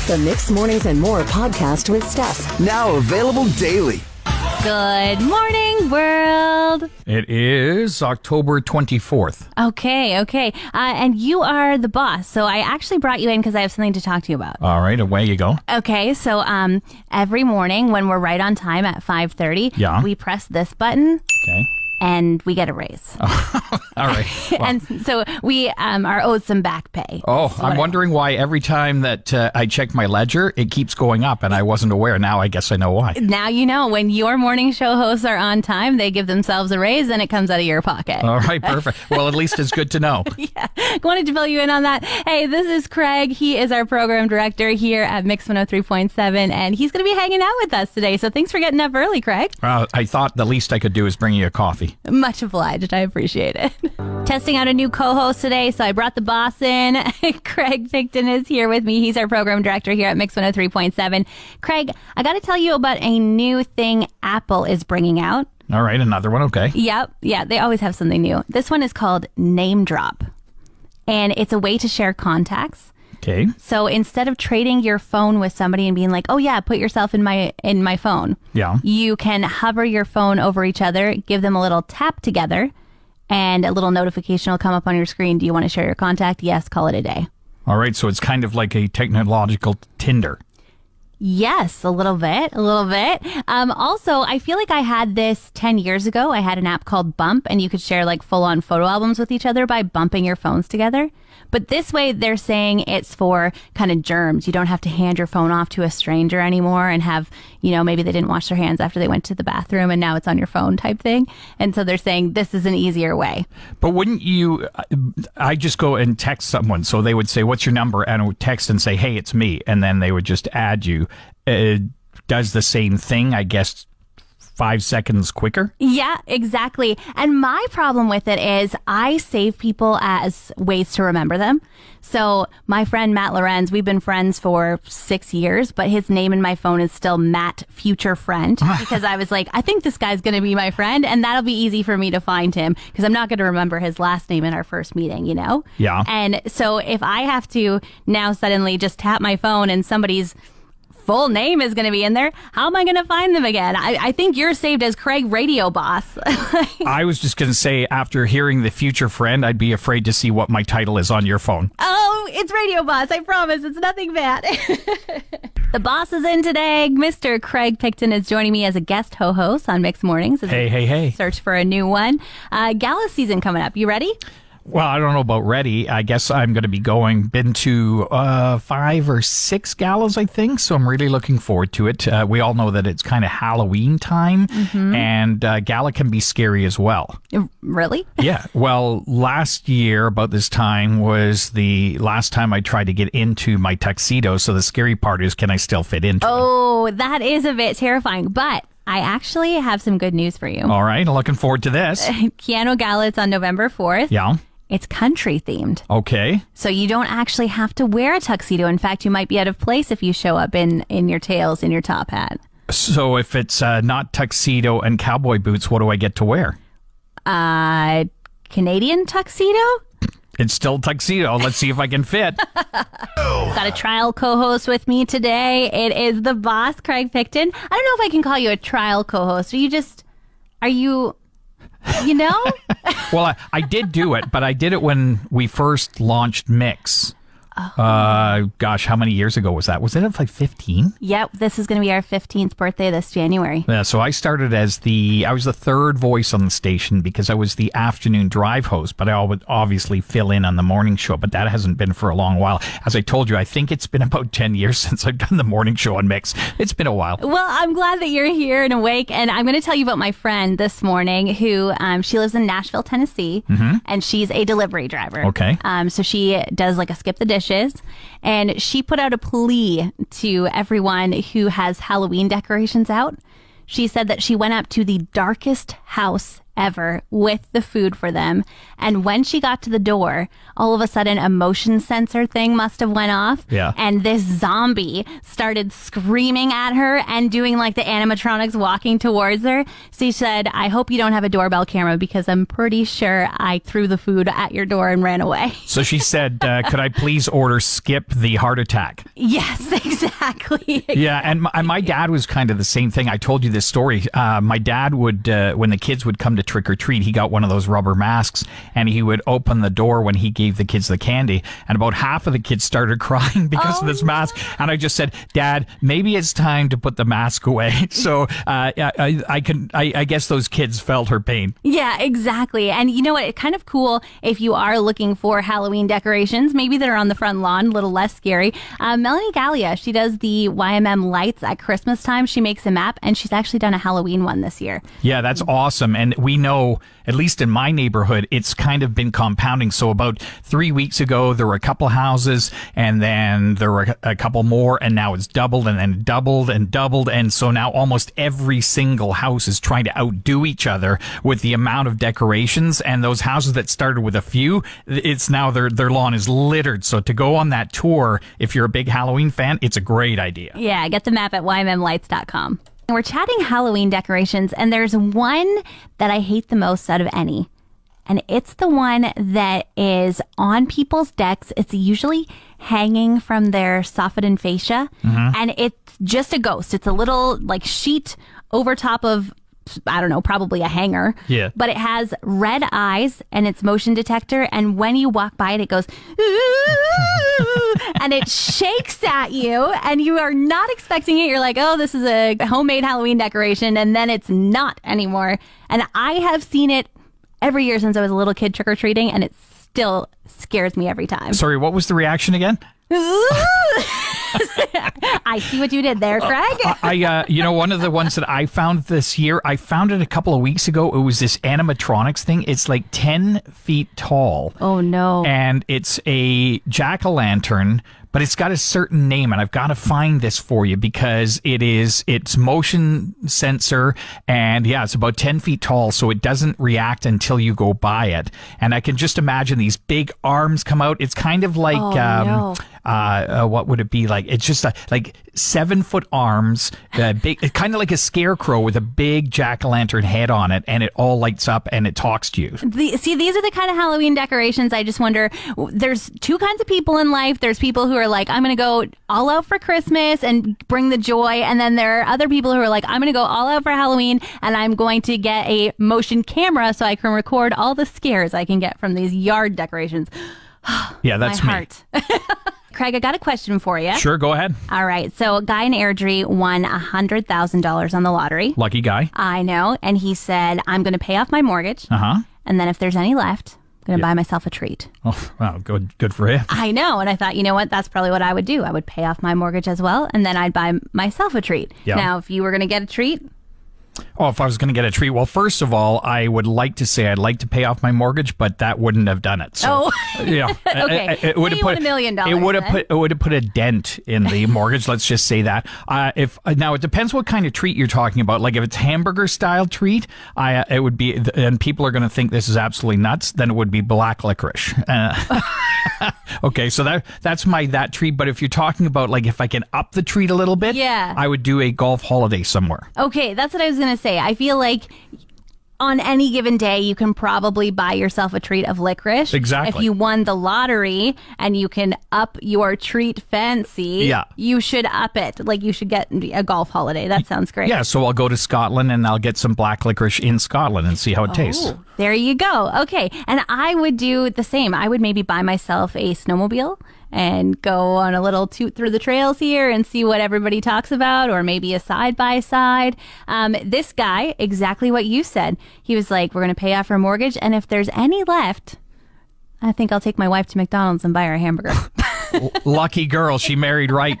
The Mixed Mornings and More podcast with Steph. Now available daily. Good morning, world. It is October 24th. Okay. And you are the boss. So I actually brought you in because I have something to talk to you about. All right, away you go. Okay, so every morning when we're right on time at 5:30, we press this button. Okay. And we get a raise. All right. Well. And so we are owed some back pay. Oh, I'm wondering why every time that I check my ledger, it keeps going up, and I wasn't aware. Now I guess I know why. Now you know. When your morning show hosts are on time, they give themselves a raise, and it comes out of your pocket. All right, perfect. Well, at least it's good to know. Yeah, wanted to fill you in on that. Hey, this is Craig. He is our program director here at Mix 103.7, and he's going to be hanging out with us today. So thanks for getting up early, Craig. I thought the least I could do is bring you a coffee. Much obliged. I appreciate it. Testing out a new co-host today, so I brought the boss in. Craig Picton is here with me. He's our program director here at Mix 103.7. Craig, I got to tell you about a new thing Apple is bringing out. All right, another one. Okay. Yep. Yeah, they always have something new. This one is called Name Drop, and it's a way to share contacts. Okay. So instead of trading your phone with somebody and being like, oh yeah, put yourself in my phone. Yeah. You can hover your phone over each other, give them a little tap together, and a little notification will come up on your screen. Do you want to share your contact? Yes, call it a day. All right, so it's kind of like a technological Tinder. Yes, a little bit. Also, I feel like I had this 10 years ago. I had an app called Bump, and you could share like full-on photo albums with each other by bumping your phones together. But this way, they're saying it's for kind of germs. You don't have to hand your phone off to a stranger anymore and have, maybe they didn't wash their hands after they went to the bathroom and now it's on your phone type thing. And so they're saying this is an easier way. But wouldn't you, I just go and text someone. So they would say, what's your number? And I would text and say, hey, it's me. And then they would just add you. It does the same thing, I guess, 5 seconds quicker? Yeah, exactly. And my problem with it is I save people as ways to remember them. So my friend Matt Lorenz, we've been friends for 6 years, but his name in my phone is still Matt Future Friend because I was like, I think this guy's going to be my friend and that'll be easy for me to find him because I'm not going to remember his last name in our first meeting, Yeah. And so if I have to now suddenly just tap my phone and somebody's full name is going to be in there, how am I going to find them again? I think you're saved as Craig Radio Boss. I was just going to say, after hearing the Future Friend, I'd be afraid to see what my title is on your phone. Oh, it's Radio Boss. I promise. It's nothing bad. The boss is in today. Mr. Craig Picton is joining me as a guest host on Mixed Mornings. Hey. Search for a new one. Gala season coming up. You ready? Well, I don't know about ready. I guess I'm going to be been to 5 or 6 galas, I think. So I'm really looking forward to it. We all know that it's kind of Halloween time, and gala can be scary as well. Really? Yeah. Well, last year, about this time, was the last time I tried to get into my tuxedo. So the scary part is, can I still fit into it? Oh, that is a bit terrifying. But I actually have some good news for you. All right. I'm looking forward to this. Keanu Gala, it's on November 4th. Yeah. It's country themed. Okay. So you don't actually have to wear a tuxedo. In fact, you might be out of place if you show up in your tails, in your top hat. So if it's not tuxedo and cowboy boots, what do I get to wear? Canadian tuxedo? It's still tuxedo. Let's see if I can fit. Got a trial co-host with me today. It is the boss, Craig Picton. I don't know if I can call you a trial co-host. Are you... Well, I did do it, but I did it when we first launched Mix. Gosh, how many years ago was that? Was it like 15? Yep, this is going to be our 15th birthday this January. Yeah, so I started I was the third voice on the station because I was the afternoon drive host, but I would obviously fill in on the morning show, but that hasn't been for a long while. As I told you, I think it's been about 10 years since I've done the morning show on Mix. It's been a while. Well, I'm glad that you're here and awake, and I'm going to tell you about my friend this morning who, she lives in Nashville, Tennessee, and she's a delivery driver. Okay. So she does like a skip the dishes, and she put out a plea to everyone who has Halloween decorations out. She said that she went up to the darkest house ever with the food for them. And when she got to the door, all of a sudden a motion sensor thing must have went off. Yeah. And this zombie started screaming at her and doing like the animatronics walking towards her. So she said, I hope you don't have a doorbell camera because I'm pretty sure I threw the food at your door and ran away. So she said, could I please order skip the heart attack? Yes, exactly. Yeah, and my dad was kind of the same thing. I told you this story. My dad would, when the kids would come to trick or treat, he got one of those rubber masks, and he would open the door when he gave the kids the candy, and about half of the kids started crying because of this mask. And I just said, Dad, maybe it's time to put the mask away. So I guess those kids felt her pain. Yeah, exactly. And you know what? It's kind of cool if you are looking for Halloween decorations, maybe that are on the front lawn, a little less scary. Melanie Gallia, she does the YMM lights at Christmas time. She makes a map, and she's actually done a Halloween one this year. Yeah, that's awesome. And we know, at least in my neighborhood, it's kind of been compounding. So about 3 weeks ago, there were a couple houses, and then there were a couple more, and now it's doubled, and then doubled and doubled. And so now almost every single house is trying to outdo each other with the amount of decorations. And those houses that started with a few, it's now their lawn is littered. So to go on that tour, if you're a big Halloween fan, it's a great idea. Yeah, get the map at ymmlights.com. We're chatting Halloween decorations, and there's one that I hate the most out of any. And it's the one that is on people's decks. It's usually hanging from their soffit and fascia. And it's just a ghost. It's a little like sheet over top of, I don't know, probably a hanger. Yeah. But it has red eyes and it's motion detector. And when you walk by it, it goes, and it shakes at you and you are not expecting it. You're like, oh, this is a homemade Halloween decoration. And then it's not anymore. And I have seen it every year since I was a little kid trick-or-treating, and it still scares me every time. Sorry, what was the reaction again? I see what you did there, Craig. One of the ones that I found this year, I found it a couple of weeks ago. It was this animatronics thing. It's like 10 feet tall. Oh, no. And it's a jack-o'-lantern, but it's got a certain name, and I've got to find this for you because it's motion sensor, and yeah, it's about 10 feet tall, so it doesn't react until you go by it. And I can just imagine these big arms come out. It's kind of like, what would it be like? It's just like 7-foot arms, big, kind of like a scarecrow with a big jack-o'-lantern head on it, and it all lights up and it talks to you. See, these are the kind of Halloween decorations. I just wonder, there's two kinds of people in life. There's people who are like, I'm going to go all out for Christmas and bring the joy. And then there are other people who are like, I'm going to go all out for Halloween and I'm going to get a motion camera so I can record all the scares I can get from these yard decorations. Yeah, that's my me. heart. Craig, I got a question for you. Sure, go ahead. All right. So a guy in Airdrie won $100,000 on the lottery. Lucky guy. I know. And he said, I'm going to pay off my mortgage. Uh-huh. And then if there's any left, I'm going to buy myself a treat. Oh, wow. Good for him. I know. And I thought, you know what? That's probably what I would do. I would pay off my mortgage as well. And then I'd buy myself a treat. Yeah. Now, if you were going to get a treat. Oh, if I was going to get a treat, well, first of all, I would like to say I'd like to pay off my mortgage, but that wouldn't have done it. So, okay. It would have put $1 million. It would have put a dent in the mortgage. Let's just say that. Now it depends what kind of treat you're talking about. Like if it's hamburger style treat, it would be, and people are going to think this is absolutely nuts. Then it would be black licorice. Okay, so that's that treat. But if you're talking about like if I can up the treat a little bit, yeah, I would do a golf holiday somewhere. Okay, that's what I was going to say. I feel like on any given day, you can probably buy yourself a treat of licorice. Exactly. If you won the lottery and you can up your treat fancy, you should up it. Like you should get a golf holiday. That sounds great. Yeah, so I'll go to Scotland and I'll get some black licorice in Scotland and see how it tastes. There you go. Okay. And I would do the same. I would maybe buy myself a snowmobile and go on a little toot through the trails here and see what everybody talks about, or maybe a side-by-side. This guy, exactly what you said. He was like, we're going to pay off our mortgage, and if there's any left, I think I'll take my wife to McDonald's and buy her a hamburger. Lucky girl. She married right.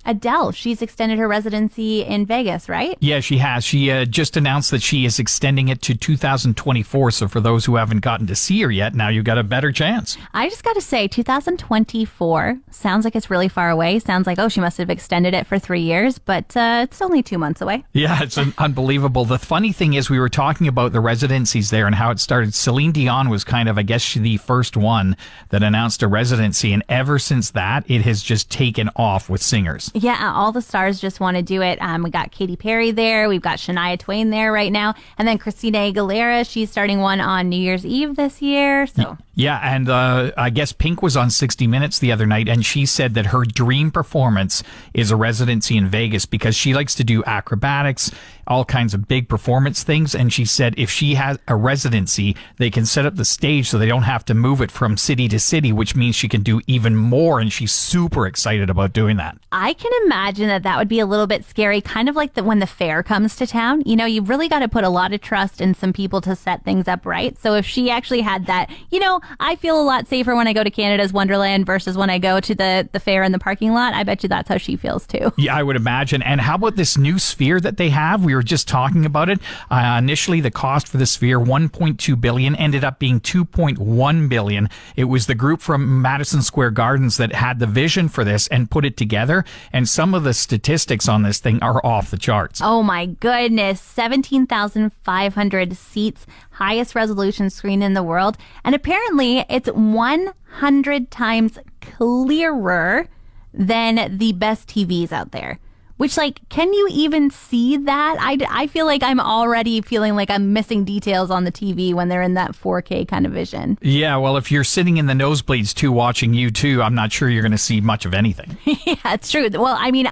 Adele, she's extended her residency in Vegas, right? Yeah, she has. She just announced that she is extending it to 2024. So for those who haven't gotten to see her yet, now you've got a better chance. I just got to say, 2024 sounds like it's really far away. Sounds like, oh, she must have extended it for 3 years, but it's only 2 months away. Yeah, it's unbelievable. The funny thing is we were talking about the residencies there and how it started. Celine Dion was kind of, I guess, the first one that announced a residency. And ever since that, it has just taken off with singers. Yeah, all the stars just want to do it. We got Katy Perry there. We've got Shania Twain there right now. And then Christina Aguilera, she's starting one on New Year's Eve this year. So yeah, and I guess Pink was on 60 Minutes the other night, and she said that her dream performance is a residency in Vegas because she likes to do acrobatics, all kinds of big performance things. And she said if she has a residency, they can set up the stage so they don't have to move it from city to city, which means she can do even more. And she's super excited about doing that. I can imagine that would be a little bit scary, kind of like when the fair comes to town. You know, you've really got to put a lot of trust in some people to set things up right. So if she actually had that, you know, I feel a lot safer when I go to Canada's Wonderland versus when I go to the fair in the parking lot. I bet you that's how she feels too. Yeah, I would imagine. And how about this new sphere that they have? We were just talking about it. Initially, the cost for the sphere, $1.2 billion, ended up being $2.1 billion. It was the group from Madison Square Gardens that had the vision for this and put it together. And some of the statistics on this thing are off the charts. Oh my goodness. 17,500 seats, highest resolution screen in the world. And apparently it's 100 times clearer than the best TVs out there. Which, like, can you even see that? I feel like I'm already feeling like I'm missing details on the TV when they're in that 4K kind of vision. Yeah, well, if you're sitting in the nosebleeds too, watching U2, I'm not sure you're going to see much of anything. Yeah, it's true. Well, I mean,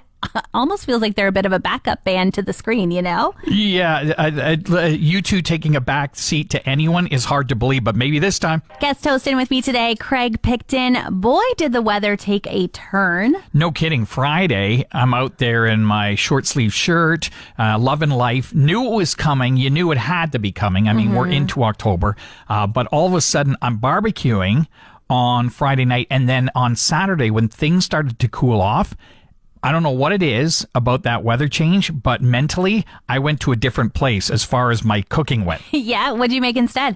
almost feels like they're a bit of a backup band to the screen, you know? Yeah, you two taking a back seat to anyone is hard to believe, but maybe this time. Guest hosting with me today, Craig Picton. Boy, did the weather take a turn. No kidding. Friday, I'm out there in my short sleeve shirt, loving life. Knew it was coming. You knew it had to be coming. I mean, we're into October, but all of a sudden I'm barbecuing on Friday night, and then on Saturday when things started to cool off, I don't know what it is about that weather change, but mentally, I went to a different place as far as my cooking went. Yeah, what'd you make instead?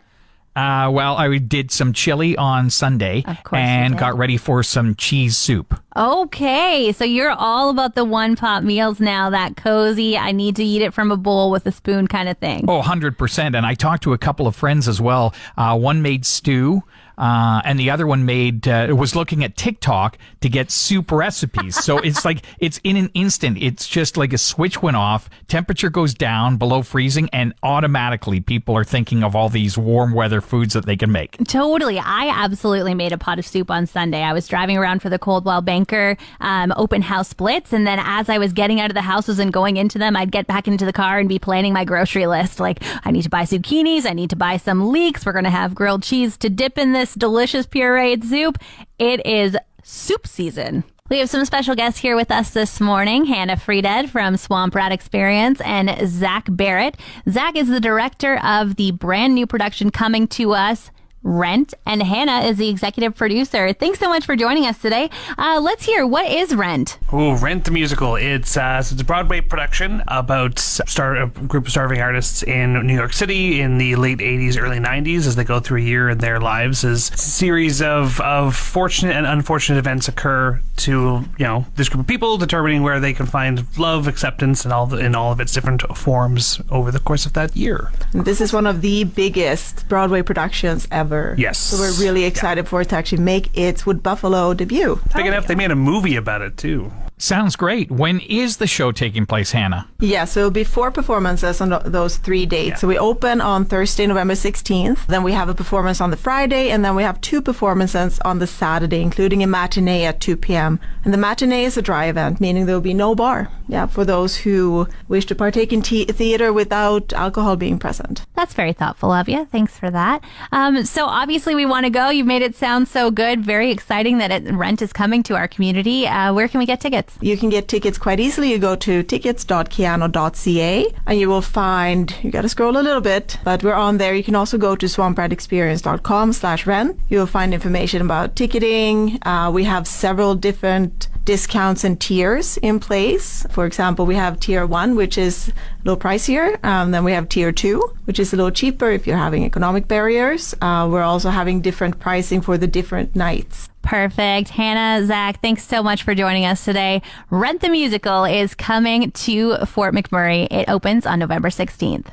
Well, I did some chili on Sunday and got ready for some cheese soup. Okay, so you're all about the one-pot meals now, that cozy, I need to eat it from a bowl with a spoon kind of thing. Oh, 100%. And I talked to a couple of friends as well. One made stew. And the other one was looking at TikTok to get soup recipes. So it's like, it's in an instant. It's just like a switch went off, temperature goes down below freezing, and automatically people are thinking of all these warm weather foods that they can make. Totally. I absolutely made a pot of soup on Sunday. I was driving around for the Coldwell Banker open house splits. And then as I was getting out of the houses and going into them, I'd get back into the car and be planning my grocery list. Like, I need to buy zucchinis. I need to buy some leeks. We're going to have grilled cheese to dip in this delicious pureed soup. It is soup season. We have some special guests here with us this morning. Hannah Frieded from Swamp Rat Experience and Zach Barrett. Zach is the director of the brand new production coming to us, Rent, and Hannah is the executive producer. Thanks so much for joining us today. Let's hear, what is Rent? Oh, Rent the musical. It's a Broadway production about a group of starving artists in New York City in the late 80s, early 90s as they go through a year in their lives as a series of fortunate and unfortunate events occur to, this group of people, determining where they can find love, acceptance, and in all of its different forms over the course of that year. This is one of the biggest Broadway productions ever. Yes. So we're really excited for it to actually make its Wood Buffalo debut. Big enough they made a movie about it too. Sounds great. When is the show taking place, Hannah? Yeah, so it'll be 4 performances on those 3 dates. Yeah. So we open on Thursday, November 16th. Then we have a performance on the Friday, and then we have 2 performances on the Saturday, including a matinee at 2 p.m. And the matinee is a dry event, meaning there will be no bar. Yeah, for those who wish to partake in theater without alcohol being present. That's very thoughtful of you. Thanks for that. So obviously we want to go. You've made it sound so good. Very exciting that Rent is coming to our community. Where can we get tickets? You can get tickets quite easily. You go to tickets.kiano.ca and you will find, you got to scroll a little bit, but we're on there. You can also go to swampratexperience.com/rent. You will find information about ticketing. We have several different discounts and tiers in place. For example, we have tier 1, which is a little pricier. Then we have tier 2, which is a little cheaper if you're having economic barriers. We're also having different pricing for the different nights. Perfect. Hannah, Zach, thanks so much for joining us today. Rent the Musical is coming to Fort McMurray. It opens on November 16th.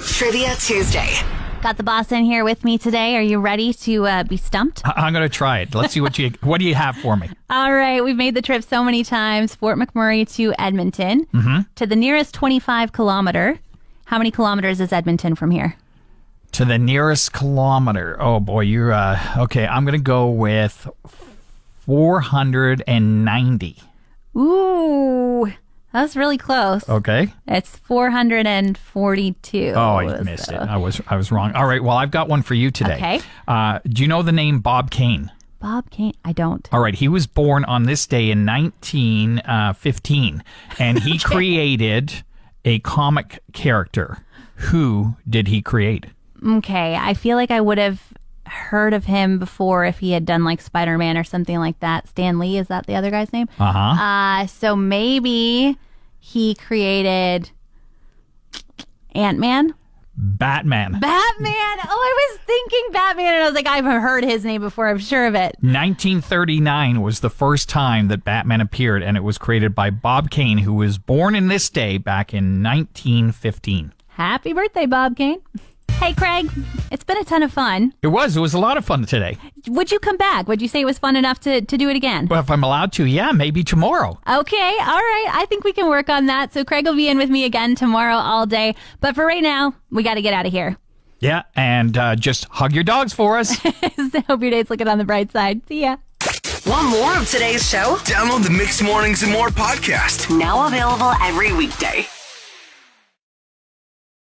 Trivia Tuesday. Got the boss in here with me today. Are you ready to be stumped? I'm going to try it. Let's see what do you have for me? All right. We've made the trip so many times. Fort McMurray to Edmonton. To the nearest 25 kilometer. How many kilometers is Edmonton from here? To the nearest kilometer. Oh, boy. You're okay. I'm going to go with 490. Ooh. That's really close. Okay. It's 442. Oh, I missed it. I was wrong. All right. Well, I've got one for you today. Okay. Do you know the name Bob Kane? Bob Kane? I don't. All right. He was born on this day in 1915, and he created a comic character. Who did he create? Okay. I feel like I would have heard of him before if he had done like Spider-Man or something like that. Stan Lee, is that the other guy's name? So maybe he created Ant-Man? Batman. Oh, I was thinking Batman, and I was like, I've heard his name before. I'm sure of it. 1939 was the first time that Batman appeared, and it was created by Bob Kane, who was born in this day back in 1915. Happy birthday, Bob Kane. Hey, Craig, it's been a ton of fun. It was a lot of fun today. Would you come back? Would you say it was fun enough to do it again? Well, if I'm allowed to, yeah, maybe tomorrow. Okay, all right. I think we can work on that. So Craig will be in with me again tomorrow all day. But for right now, we got to get out of here. Yeah, and just hug your dogs for us. Hope your day's looking on the bright side. See ya. Want more of today's show? Download the Mixed Mornings and More podcast. Now available every weekday.